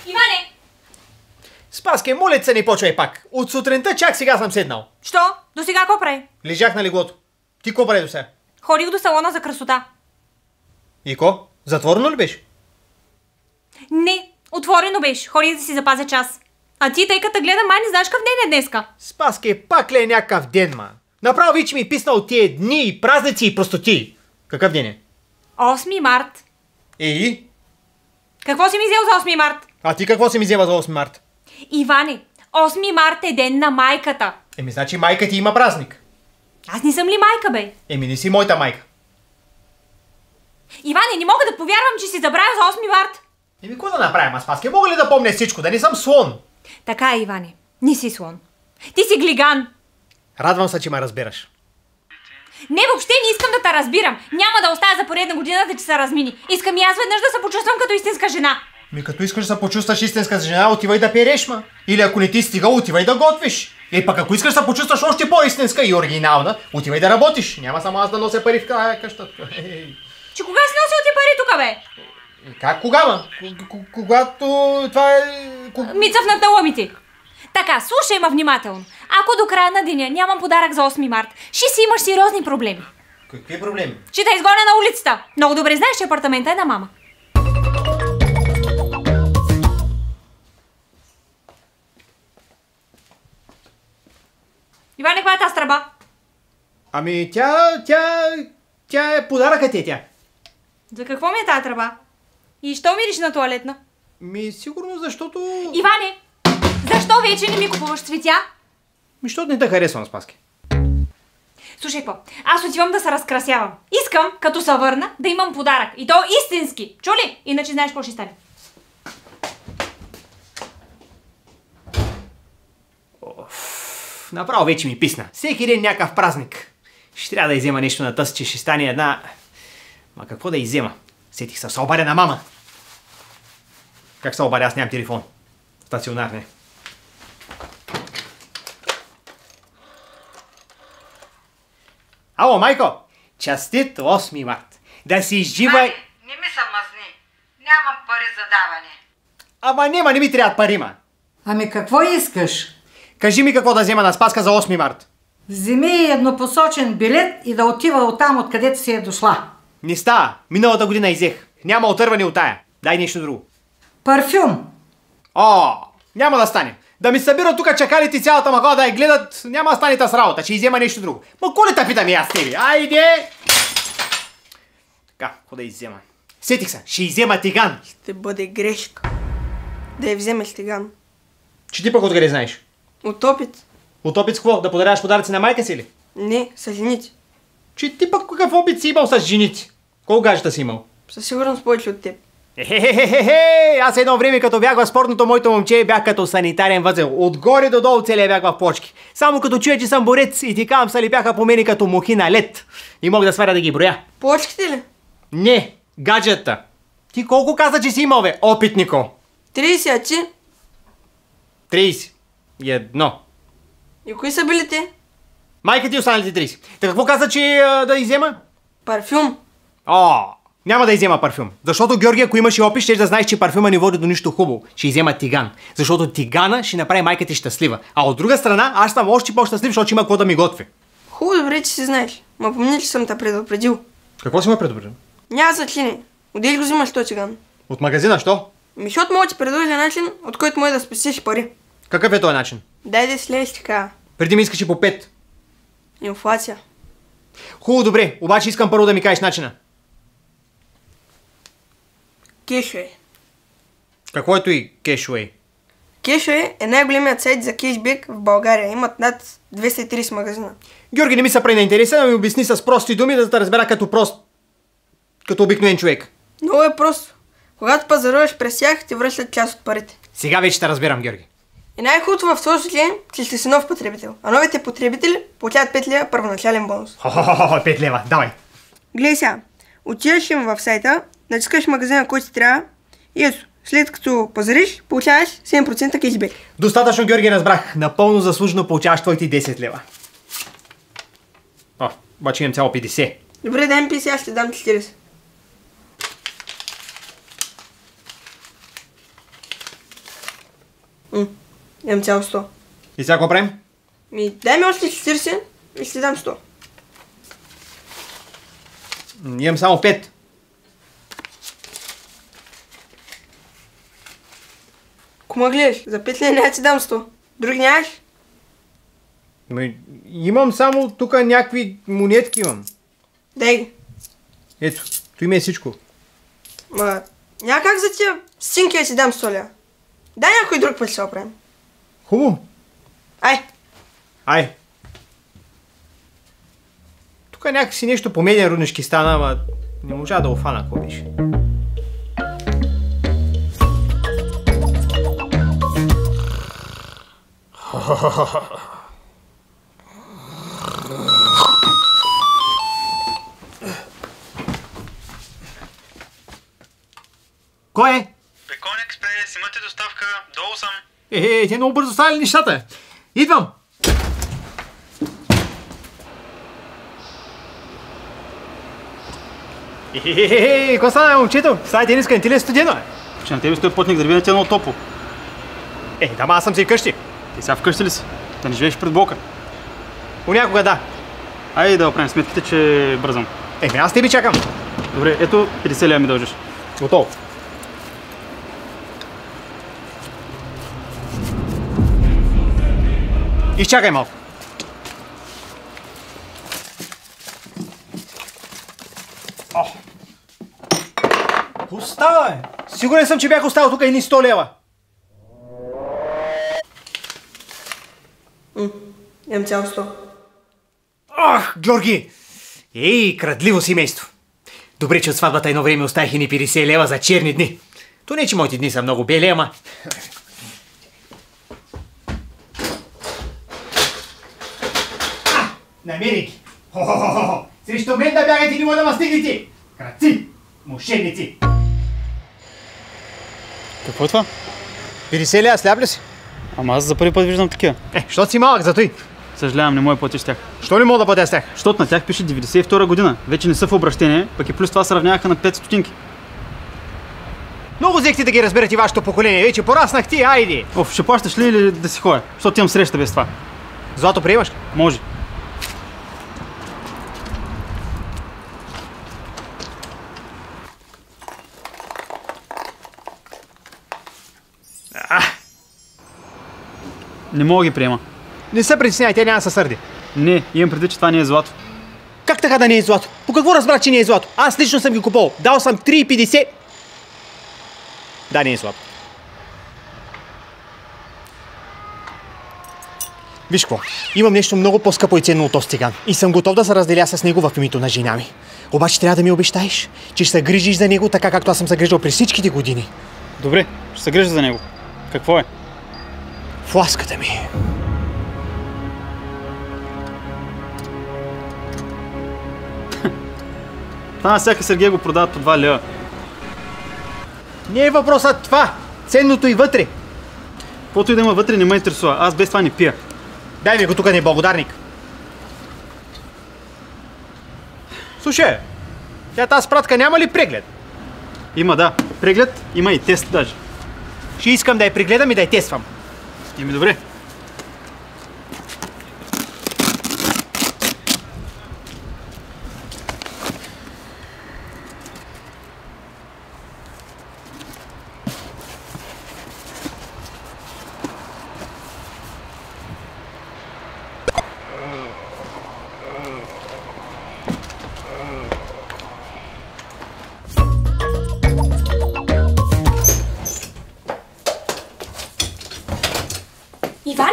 Иване! Спаске, моля се, не почвай пак. От сутринта чак сега съм седнал. Що? До сега какво прави? Лежах на леглото. Ти какво прави до сега? Ходих до салона за красота. И ко? Затворено ли беше? Не, отворено беше. Ходих да си запазя час. А ти, тъй като гледам, май не знаеш какъв ден е днеска. Спаске, пак ли е някакъв ден, ма? Направо вече ми е писнал тия дни и празници и простоти. Какъв ден е? 8 март. И? Какво си ми взел за 8 март? А ти какво си ми взема за 8 март? Иване, 8 март е ден на майката. Значи майка ти има празник. Аз не съм ли майка, бе? Не си моята майка. Иване, не мога да повярвам, че си забравя за 8 март. Какво да направим, Спаске? Мога ли да помня всичко? Да не съм слон? Така е, Иване. Не си слон. Ти си глиган. Радвам се, че ме разбираш. Не, въобще не искам да те разбирам. Няма да оставя за поредна година да се размини. Искам и аз веднъж да се почувствам като истинска жена. Като искаш да се почувстваш истинска жена, отивай да переш, ма. Или ако не ти стига, отивай да готвиш. Пък ако искаш да се почувстваш още по-истинска и оригинална, отивай да работиш. Няма само аз да нося пари в къщата. Че кога си носил ти пари тук, бе? Как кога, ма? Когато това е... Ми цъфнат на лъмите. Така, слушай ма внимателно. Ако до края на деня нямам подарък за 8 март, ще си имаш сериозни проблеми. Какви проблеми? Ще те изгоня на улицата. Много добре знаеш, че апартамента е на мама. Иване, каква е тази тръба? Тя е подаръкът е тя. За какво ми е тази тръба? И що мириш на туалетна? Сигурно защото... Иване, защо вече не ми купуваш цветя? Защото не те харесвам, Спаски. Слушай какво, аз отивам да се разкрасявам. Искам, като се върна, да имам подарък. И то истински. Чули? Иначе знаеш какво ще стане. Направо вече ми писна. Всеки ден някакъв празник. Ще трябва да иззема нещо на тъс, че ще стане една... Ма какво да иззема? Сетих се обадя на мама. Как се обадя? Аз нямам телефон. Стационар не. Ало, майко! Честит 8 март! Да си изживай... Не ми се мазни. Нямам пари за даване. Не ми трябват пари, ма. Ами какво искаш? Кажи ми какво да взема на Спаска за 8 март. Вземи еднопосочен билет и да отива оттам, откъдето си е дошла. Не става. Миналата година изех. Няма отърване от тая. Дай нещо друго. Парфюм. Няма да стане. Да ми събират тук чакалите цялата махала да я гледат, няма да стане с работа, ще иззема нещо друго. Коли те питам и аз тебе? Айде! Така, какво да иззема? Сетих се, ще иззема тиган. Ще бъде грешка. Да я вземеш тиган. Че ти пък откъде знаеш? От опит. От опит с какво? Да подаряваш подаръци на майка си ли? Не, с жените. Че ти пък какъв опит си имал с жените? Колко гаджета си имал? Със сигурност повече от теб. Аз едно време като бях в спортното, моето момче бях като санитарен възел. Отгоре до долу целия бях в почки. Само като чуя, че съм борец и ти кам се ли бяха по мене като мухи на лед. И мога да сваря да ги броя. Почките ли? Не, гаджета. Ти колко каза, че си имал, бе, опитнико? 30, а ти? 31. И кои са били те? Майка ти останалите 30. Така какво каза, че да иззема? Парфюм. Няма да иззема парфюм. Защото, Георги, ако имаш и опит, ще да знаеш, че парфюма не води до нищо хубаво. Ще иззема тиган. Защото тигана ще направи майка ти щастлива. А от друга страна, аз съм още по-щастлив, защото има какво да ми готви. Хубаво, добре, че си знаеш. Ма помни, че съм те предупредил. Какво си ме предупредил? Няма заклини. Отдели го взимаш този тиган. От магазина, що? Защото мога да ти предложа начин, от който може да спестиш пари. Какъв е този начин? Дай да слезеш така. Преди ми искаш по 5. Инфлация. Хубаво, добре. Обаче искам първо да ми кажеш начина. Кешуей. Какво е и Кешуей? Кешуей е най-големият сайт за кешбек в България. Имат над 230 магазина. Георги, не ми се прави на интереса да ми обясни с прости думи, да те разбера като обикновен човек. Много е просто. Когато пазаруваш през тях, ти връщат част от парите. Сега вече те разбирам, Георги. И най-хубавото в този случай, че ще си нов потребител. А новите потребители получават 5 лева първоначален бонус. 5 лева, давай. Гледай сега. Отиваш им в сайта, натискаш магазина, който ти трябва и ето, след като пазариш, получаваш 7% кешбек. Достатъчно, Георги, разбрах. Напълно заслужено получаваш твоите 10 лева. Обаче имам цяло 50. Добре, дай ми 50, аз ще дам 40. Имам цяло 100. И сега какво правим? Дай ми още 40 и ще дам 100. Имам само 5. Кома гледаш? За 5 лева няма ти дам 100. Други нямаш? Имам само тук някакви монетки имам. Дай ги. Ето, tu има е всичко. Няма как за тия стинки да си дам 100 лева. Дай някой друг път ще се оправим. Хубаво. Ай. Тук някакси нещо по медиен руднички стана, ама не можа да офана какво беше. Кой е? Бекон Експрес, имате доставка, долу съм. Те много бързо стали нещата. Идвам! Какво стана, момчето? Стая тениска, не ти ли е студено? Че на тебе стои плътник, да ви е много топло. Да, аз съм си вкъщи. Ти сега вкъщи ли си? Да не живееш пред блока. Понякога да. Айде да оправим сметките, че бързам. Аз тебе чакам. Добре, ето 50 лева ми дължиш. Готово. Изчакай малко. Какво става, бе? Сигурен съм, че бях оставил тук едни 100 лева. Имам цяло 100. Георги! Крадливо семейство. Добре, че от сватбата едно време оставих ни 50 лева за черни дни. То не, че моите дни са много бели, ама... Намери ги! Срещу мен да бягате, не мога да ма стигнете! Крадци! Мошенници! Какво е това? 50 лева, сляп ли си? Ама аз за първи път виждам такива. Що си малък, зато и? Съжалявам, не мога да платиш с тях. Що не мога да платя с тях? Защото на тях пише 92 година. Вече не са в обращение, пък и плюс това се равняваха на 5 стотинки. Много взехте да ги разберете вашето поколение. Вече пораснах ти, айди! Ще плащаш ли или да си ходя? Защото имам среща без това. Злато приемаш ли? Може. Не мога да ги приема. Не се притесняй, тя няма да се сърди. Не, имам предвид, че това не е злато. Как така да не е злато? По какво разбрах, че не е злато? Аз лично съм ги купувал. Дал съм 3,50. Да, не е злато. Виж какво, имам нещо много по-скъпо и ценно от този циган. И съм готов да се разделя с него в името на жена ми. Обаче трябва да ми обещаеш, че ще се грижиш за него така, както аз съм се грижил през всичките години. Добре, ще се грижа за него. Какво е? Фласката ми. Това на всяка Сергей го продават по 2 лева. Не е въпросът това. Ценното и вътре. Каквото и да има вътре не ме интересува. Аз без това не пия. Дай ми го тук, неблагодарник. Слушай, тази пратка няма ли преглед? Има, да. Преглед, има и тест даже. Ще искам да я прегледам и да я тествам. Добре. Иване,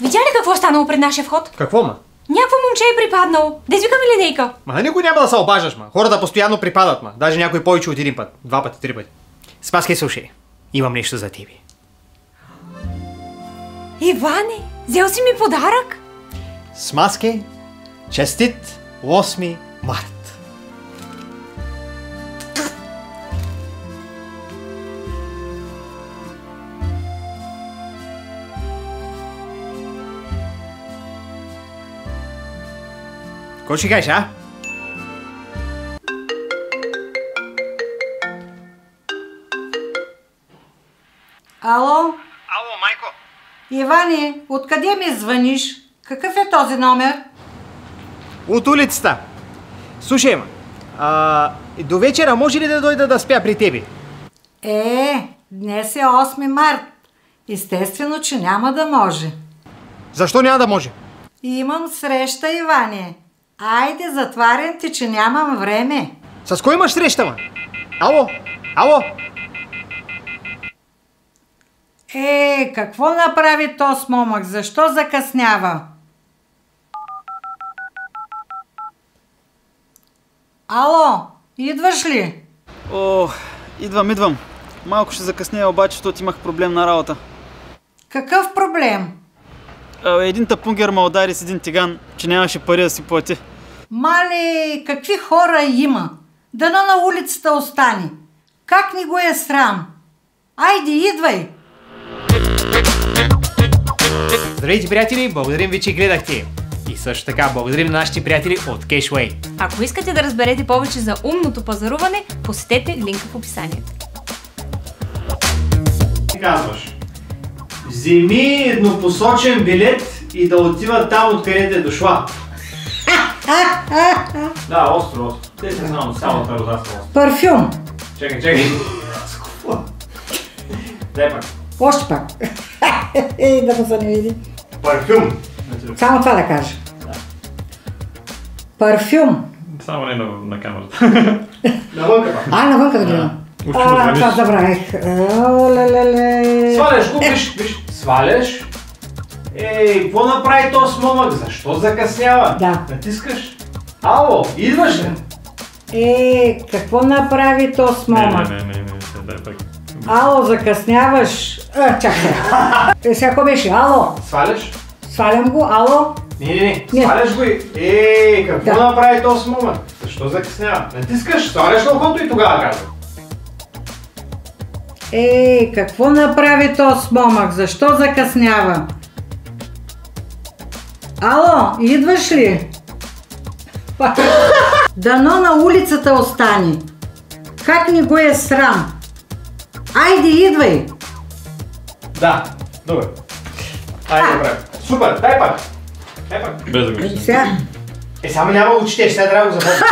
видя ли какво станало пред нашия вход? Какво, ма? Някакво момче е припаднало. Да извикаме линейка. Ма никой няма да се обаждаш, ма. Хората постоянно припадат, ма. Даже някой повече от един път. 2 пъти, 3 пъти. Спаскай, слушай. Имам нещо за тебе. Иване, взел си ми подарък? Смаскай, честит 8 март. Какво ще кажеш, а? Иване, откъде ми звъниш? Какъв е този номер? От улицата. Слушай, до вечера може ли да дойда да спя при тебе? Днес е 8 март. Естествено, че няма да може. Защо няма да може? Имам среща, Иване. Айде, затварям ти, че нямам време. С кой имаш среща, ма? Ало? Какво направи този момък? Защо закъснява? Ало, идваш ли? Идвам. Малко ще закъсня, обаче, защото имах проблем на работа. Какъв проблем? Един тапунгер ме удари с един тиган, че нямаше пари да си плати. Мале, какви хора има? Дано на улицата остане. Как ни го е срам? Айде, идвай! Здравейте, приятели! Благодарим ви, че гледахте. И също така благодарим на нашите приятели от Cashway. Ако искате да разберете повече за умното пазаруване, посетете линка в описанието. Ти казваш, вземи еднопосочен билет и да отива там, откъдето е дошла. Да, остро. Те се знам, цялата розаста. Парфюм. Чакай. Дай пак. Още пак. Да го се не види. Парфюм. Само това да кажа. Парфюм. Само не на камерата. Навънка пак. Навънка да гледам. Това забравих. Сваляш го, виж. Сваляш. Какво направи този момък? Защо закъснява? Да. Натискаш. Ало, идваш ли? Какво направи този момък? Не, дай пак. Ало, закъсняваш. Чакай. Сега какво беше? Ало. Сваляш? Свалям го. Ало. Не. Сваляш го и... какво направи този момък? Защо закъснява? Натискаш, сваляш логото и тогава казва. Какво направи този момък? Защо закъснява? Ало, идваш ли? Дано на улицата остане. Как ни го е срам? Айде, идвай! Да, добре. Айде, добре. Супер, дай пак. Без да го Сега. Само няма да го четеш, сега трябва да го запомня.